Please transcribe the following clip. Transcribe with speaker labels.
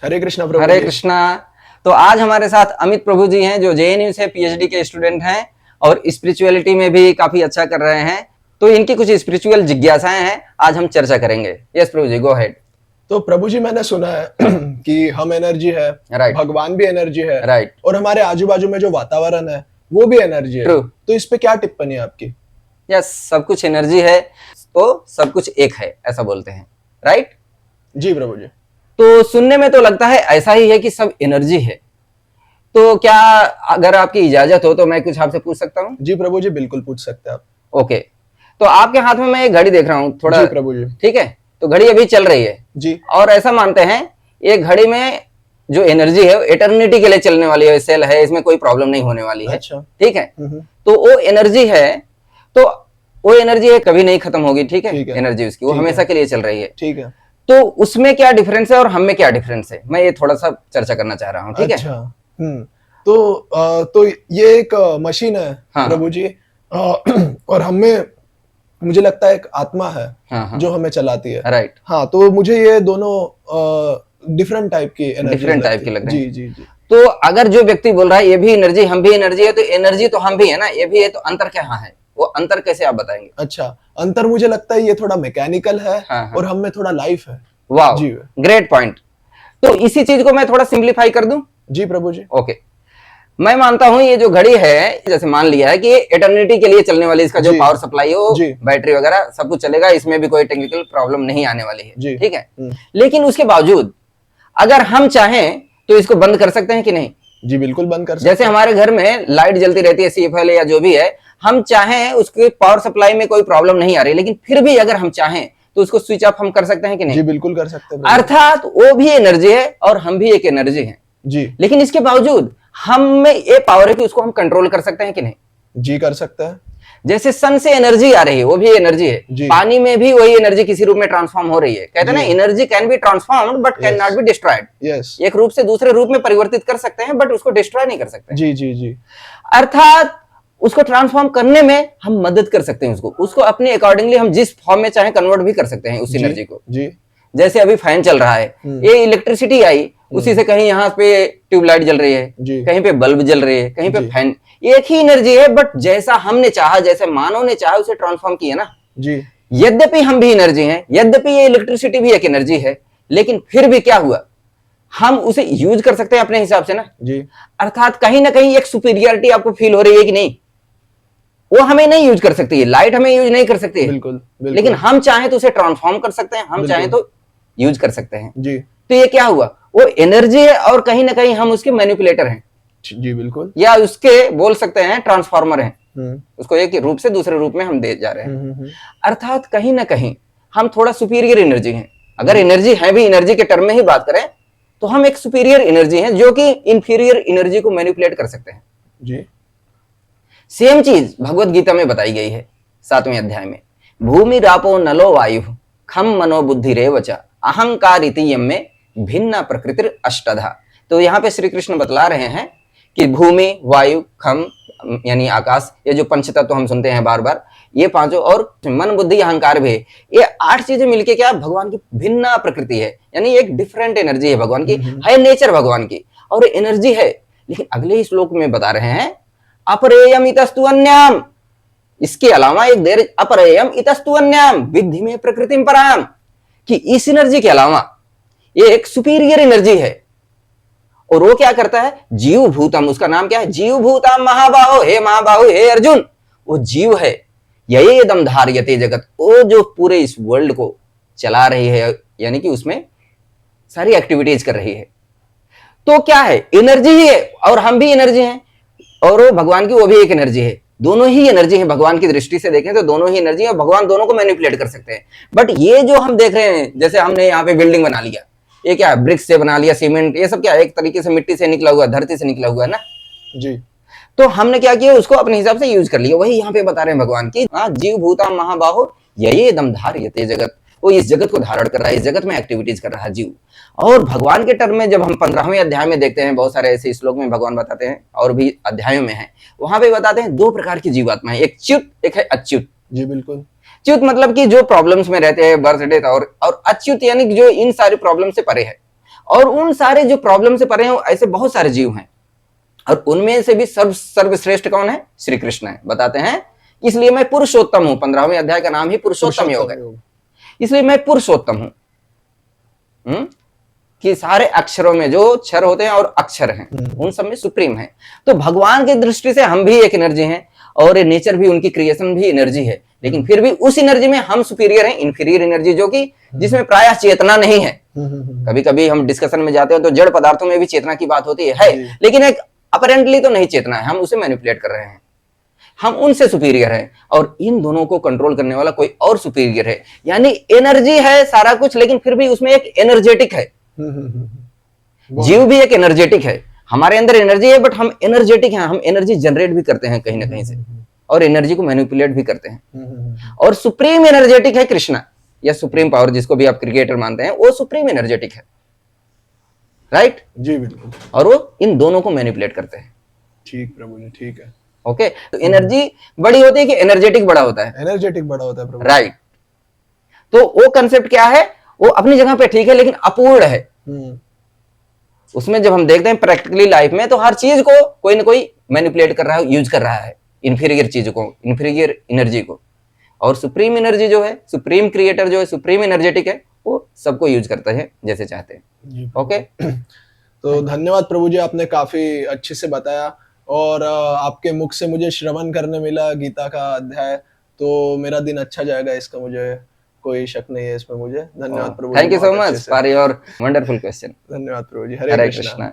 Speaker 1: हरे कृष्णा प्रभु
Speaker 2: हरे
Speaker 1: जी।
Speaker 2: कृष्णा। तो आज हमारे साथ अमित प्रभु जी हैं जो जेएनयू से पीएचडी के स्टूडेंट हैं और स्पिरिचुअलिटी में भी काफी अच्छा कर रहे हैं। तो इनकी कुछ स्पिरिचुअल जिज्ञासाएं हैं, आज हम चर्चा करेंगे। यस प्रभु जी, गो हेड।
Speaker 1: तो प्रभु जी, मैंने सुना है कि हम एनर्जी है,
Speaker 2: राइट।
Speaker 1: भगवान भी एनर्जी है,
Speaker 2: राइट।
Speaker 1: और हमारे आजू बाजू में जो वातावरण है वो भी एनर्जी है।
Speaker 2: True।
Speaker 1: तो इस पे क्या टिप्पणी है आपकी?
Speaker 2: यस, सब कुछ एनर्जी है तो सब कुछ एक है, ऐसा बोलते हैं। राइट।
Speaker 1: जी प्रभु जी।
Speaker 2: तो सुनने में तो लगता है ऐसा ही है कि सब एनर्जी है। तो क्या अगर आपकी इजाजत हो तो मैं कुछ आपसे पूछ सकता हूँ?
Speaker 1: जी प्रभु जी, बिल्कुल पूछ सकते हैं आप।
Speaker 2: ओके। तो आपके हाथ में मैं एक घड़ी देख रहा हूँ थोड़ा।
Speaker 1: जी प्रभु जी।
Speaker 2: ठीक है, तो घड़ी अभी चल रही है
Speaker 1: जी।
Speaker 2: और ऐसा मानते हैं ये घड़ी में जो एनर्जी है वो एटर्निटी के लिए चलने वाली है, सेल है, इसमें कोई प्रॉब्लम नहीं होने वाली है।
Speaker 1: अच्छा।
Speaker 2: ठीक है। तो वो एनर्जी है, तो वो एनर्जी है कभी नहीं खत्म होगी। ठीक है, एनर्जी उसकी वो हमेशा के लिए चल रही है।
Speaker 1: ठीक है।
Speaker 2: तो उसमें क्या डिफरेंस है और हम में क्या डिफरेंस है, मैं ये थोड़ा सा चर्चा करना चाह रहा हूँ। ठीक है।
Speaker 1: अच्छा। तो ये एक मशीन है प्रभु जी, और हमें मुझे लगता है एक आत्मा है जो हमें चलाती है।
Speaker 2: राइट।
Speaker 1: हाँ, तो मुझे ये दोनों डिफरेंट टाइप की एनर्जी,
Speaker 2: डिफरेंट टाइप की लग रही है।
Speaker 1: जी जी।
Speaker 2: तो अगर जो व्यक्ति बोल रहा है ये भी एनर्जी हम भी एनर्जी है, तो एनर्जी तो हम भी है ना, ये भी है, तो अंतर क्या है? वो अंतर कैसे आप बताएंगे?
Speaker 1: अच्छा, अंतर मुझे लगता है ये थोड़ा मैकेनिकल है। और हम में थोड़ा लाइफ है।
Speaker 2: वाह, ग्रेट पॉइंट। तो इसी चीज को मैं थोड़ा सिंप्लीफाई कर दूं।
Speaker 1: जी प्रभु जी।
Speaker 2: ओके। मैं मानता हूं ये जो घड़ी है, जैसे मान लिया है कि ये एटर्निटी के लिए चलने वाली, इसका जो पावर सप्लाई हो, बैटरी वगैरह सब कुछ चलेगा, इसमें भी कोई टेक्निकल प्रॉब्लम नहीं आने वाली है। ठीक है। लेकिन उसके बावजूद अगर हम चाहें तो इसको बंद कर सकते हैं कि नहीं?
Speaker 1: जी बिल्कुल बंद कर सकते हैं।
Speaker 2: जैसे हमारे घर में लाइट जलती रहती है, सीएफएल या जो भी है, हम चाहें उसके पावर सप्लाई में कोई प्रॉब्लम नहीं आ रही, लेकिन फिर भी अगर हम चाहें तो उसको स्विच ऑफ हम कर सकते हैं कि नहीं?
Speaker 1: जी बिल्कुल कर सकते हैं।
Speaker 2: अर्थात वो भी एनर्जी है और हम भी एक एनर्जी है।
Speaker 1: जी।
Speaker 2: लेकिन इसके बावजूद हम में ये पावर है कि उसको हम कंट्रोल कर सकते हैं कि नहीं?
Speaker 1: जी कर सकते हैं।
Speaker 2: जैसे सन से एनर्जी आ रही है, वो भी एनर्जी है। पानी में भी वही एनर्जी किसी रूप में ट्रांसफॉर्म हो रही है। कहते हैं ना, energy can be transformed but can not be destroyed. एक रूप से दूसरे रूप में परिवर्तित कर सकते हैं बट उसको डिस्ट्रॉय नहीं कर सकते।
Speaker 1: जी जी जी।
Speaker 2: अर्थात उसको ट्रांसफॉर्म करने में हम मदद कर सकते हैं, उसको अपने अकॉर्डिंगली हम जिस फॉर्म में चाहे कन्वर्ट भी कर सकते हैं उस एनर्जी को।
Speaker 1: जी।
Speaker 2: जैसे अभी फैन चल रहा है, ये इलेक्ट्रिसिटी आई, उसी से कहीं यहाँ पे ट्यूबलाइट जल रही है, कहीं पे बल्ब जल रही है, कहीं पे फैन, एक ही एनर्जी है बट जैसा हमने चाहा, जैसे मानव ने चाहा उसे ट्रांसफॉर्म किया ना।
Speaker 1: जी।
Speaker 2: यद्यपि हम भी एनर्जी हैं, यद्यपि ये इलेक्ट्रिसिटी भी एक एनर्जी है, लेकिन फिर भी क्या हुआ, हम उसे यूज कर सकते हैं अपने हिसाब से ना।
Speaker 1: जी।
Speaker 2: अर्थात कहीं ना कहीं एक सुपीरियरिटी आपको फील हो रही है कि नहीं? वो हमें नहीं यूज कर सकती है, लाइट हमें यूज नहीं कर सकती है।
Speaker 1: बिल्कुल।
Speaker 2: लेकिन हम चाहें तो उसे ट्रांसफॉर्म कर सकते हैं, हम चाहें तो यूज कर सकते हैं।
Speaker 1: जी।
Speaker 2: तो ये क्या हुआ, वो एनर्जी है और कहीं ना कहीं हम उसके मैनिपुलेटर हैं।
Speaker 1: जी बिल्कुल।
Speaker 2: या उसके बोल सकते हैं ट्रांसफार्मर हैं। उसको एक रूप से दूसरे रूप में हम दे जा रहे हैं। अर्थात कहीं ना कहीं हम थोड़ा सुपीरियर एनर्जी हैं। अगर एनर्जी है भी, एनर्जी के टर्म में ही बात करें तो हम एक सुपीरियर एनर्जी हैं जो कि इंफीरियर एनर्जी को मैनिपुलेट कर सकते हैं।
Speaker 1: जी।
Speaker 2: सेम चीज भगवत गीता में बताई गई है 7वें अध्याय में। भूमि रापो नलो वायु खम मनो बुद्धि रेवच अहंकार इति यम में भिन्न प्रकृतिर अष्टधा। तो यहाँ पे श्री कृष्ण बतला रहे हैं कि भूमि, वायु, खम यानी आकाश, ये जो पंच तत्व हम सुनते हैं बार बार, ये पांचों, और मन बुद्धि अहंकार भी, ये 8 चीजें मिलके क्या भगवान की भिन्न प्रकृति है, यानी एक डिफरेंट एनर्जी है भगवान की, है नेचर भगवान की, और एनर्जी है। लेकिन अगले ही श्लोक में बता रहे हैं अपरेयम इतस्तु अन्याम, इसके अलावा एक देर अपरेयम इतस्तु अन्याम विद्धि में प्रकृतिम पराम, कि इस एनर्जी के अलावा ये एक सुपीरियर एनर्जी है। और वो क्या करता है, जीव भूतम, उसका नाम क्या है, जीव भूतम महाबाहो, हे महाबाहो, हे अर्जुन, वो जीव है। यही एकदम धार्यते जगत, वो जो पूरे इस वर्ल्ड को चला रही है, यानी कि उसमें सारी एक्टिविटीज कर रही है। तो क्या है, एनर्जी ही है और हम भी एनर्जी हैं, और वो भगवान की वो भी एक एनर्जी है। दोनों ही एनर्जी है, भगवान की दृष्टि से देखें तो दोनों ही एनर्जी है और भगवान दोनों को मैनिपुलेट कर सकते हैं। बट ये जो हम देख रहे हैं, जैसे हमने यहाँ पे बिल्डिंग बना लिया, ये क्या है, ब्रिक्स से बना लिया, सीमेंट, ये सब क्या है, एक तरीके से मिट्टी से निकला हुआ, धरती से निकला हुआ है ना।
Speaker 1: जी।
Speaker 2: तो हमने क्या किया, उसको अपने हिसाब से यूज कर लिया। वही यहाँ पे बता रहे हैं भगवान की, हाँ, जीव भूता महाबाहो यही एकदम धार्यते जगत, वो इस जगत को धारण कर रहा है, इस जगत में एक्टिविटीज कर रहा है जीव। और भगवान के टर्म में जब हम 15वें अध्याय में देखते हैं, बहुत सारे ऐसे श्लोक में भगवान बताते हैं, और भी अध्यायों में है, वहां पे बताते हैं 2 प्रकार की जीवात्मा है, एक च्युत, एक है अच्युत।
Speaker 1: जी बिल्कुल।
Speaker 2: च्युत मतलब कि जो प्रॉब्लम्स में रहते हैं, बर्थ डेथ, और अच्युत यानी कि जो इन सारी प्रॉब्लम से परे है। और उन सारे जो प्रॉब्लम से परे हैं ऐसे बहुत सारे जीव हैं, और उनमें से भी सर्वश्रेष्ठ कौन है? श्री कृष्ण है। बताते हैं इसलिए मैं पुरुषोत्तम हूं। 15वें अध्याय का नाम ही पुरुषोत्तम योग है, इसलिए मैं पुरुषोत्तम हूं। कि सारे अक्षरों में जो क्षर होते हैं और अक्षर हैं, उन सब में सुप्रीम है। तो भगवान की दृष्टि से हम भी एक एनर्जी हैं, और ये नेचर भी, उनकी क्रिएशन भी एनर्जी है, लेकिन फिर भी उस एनर्जी में हम सुपीरियर हैं, इंफीरियर एनर्जी, जो कि जिसमें प्रायः चेतना नहीं है। कभी कभी हम डिस्कशन में जाते हैं तो जड़ पदार्थों में भी चेतना की बात होती है, लेकिन एक अपरेंटली तो नहीं चेतना है, हम उसे मैनिपुलेट कर रहे हैं, हम उनसे सुपीरियर है। और इन दोनों को कंट्रोल करने वाला कोई और सुपीरियर है। यानी एनर्जी है सारा कुछ, लेकिन फिर भी उसमें एक एनर्जेटिक है। जीव भी एक एनर्जेटिक है, हमारे अंदर एनर्जी है, बट हम एनर्जेटिक हैं, हम एनर्जी जनरेट भी करते हैं कहीं ना कहीं से, और एनर्जी को मैनिपुलेट भी करते हैं। और सुप्रीम एनर्जेटिक है कृष्णा, या सुप्रीम पावर, जिसको भी आप क्रिएटर मानते हैं, वो सुप्रीम एनर्जेटिक है, राइट?
Speaker 1: जी बिल्कुल।
Speaker 2: और वो इन दोनों को मैनिपुलेट करते हैं।
Speaker 1: ठीक प्रभु जी, ठीक है।
Speaker 2: ओके, तो एनर्जी बड़ी होती है कि एनर्जेटिक बड़ा होता है?
Speaker 1: एनर्जेटिक बड़ा होता है प्रभु,
Speaker 2: राइट। तो वो कंसेप्ट क्या है? वो अपनी जगह पे ठीक है, लेकिन अपूर्ण है। उसमें जब हम देखते हैं प्रैक्टिकली लाइफ में, तो हर चीज को कोई ना कोई मैनिपुलेट कर रहा है, यूज कर रहा है, इंफीरियर चीज को, इंफीरियर एनर्जी को। और सुप्रीम एनर्जी जो है, सुप्रीम क्रिएटर जो है, सुप्रीम एनर्जेटिक है, वो सबको यूज करता है जैसे चाहते हैं। ओके,
Speaker 1: तो धन्यवाद प्रभु जी, आपने काफी अच्छे से बताया, और आपके मुख से मुझे श्रवण करने मिला गीता का अध्याय, तो मेरा दिन अच्छा जाएगा, इसका मुझे कोई शक नहीं है इसमें मुझे। धन्यवाद प्रभु जी,
Speaker 2: thank you so much for your wonderful question.
Speaker 1: धन्यवाद प्रभु जी। हरे कृष्णा।